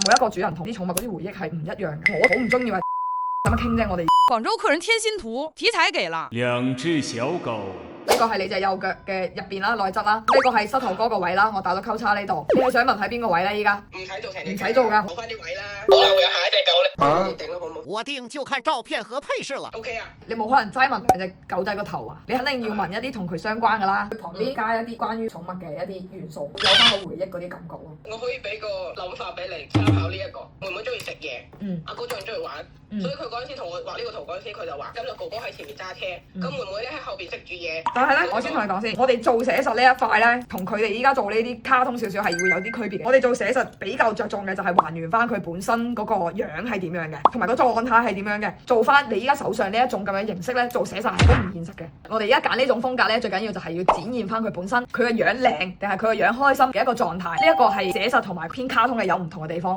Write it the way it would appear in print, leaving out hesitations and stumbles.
每一個主人同啲寵物嗰啲回憶係唔一樣嘅。我好唔中意話咁樣傾啫，我哋。廣州客人貼心圖題材給了兩隻小狗。呢個係你隻右腳嘅入邊啦，內側啦。呢個係膝頭哥個位啦，我打咗交叉呢度。你係想問喺邊個位咧？依家唔使做成隻，唔使做噶。攞翻啲位啦。可能會有下一隻狗咧。你定啦，好唔好？我定就看照片和配飾了。 OK 啊。你冇可能齋問兩隻狗仔個頭啊！你肯定要問一啲同佢相關噶啦。旁邊加一啲關於寵物嘅一啲元素，有翻個回憶嗰啲感覺咯。我可以俾個諗法俾你參考呢一個。妹妹中意食嘢，阿哥仲中意玩，所以佢嗰陣時同我畫呢個圖嗰陣時，佢就話：今日哥哥喺前面揸車，咁妹妹咧喺後邊食住嘢。但係咧，我先同你講先，我哋做寫實呢一塊咧，同佢哋依家做呢啲卡通少少係會有啲區別嘅。我哋做寫實比較着重嘅就係還原翻佢本身嗰個樣係點樣嘅，同埋個狀態係點樣嘅，做翻你依家手上呢一種咁樣形式咧，做寫實係好唔現實嘅。我哋而家揀呢種風格咧，最緊要就係要展現翻佢本身佢嘅樣靚定係佢嘅樣開心嘅一個狀態。呢一個係寫實同埋偏卡通嘅有唔同嘅地方。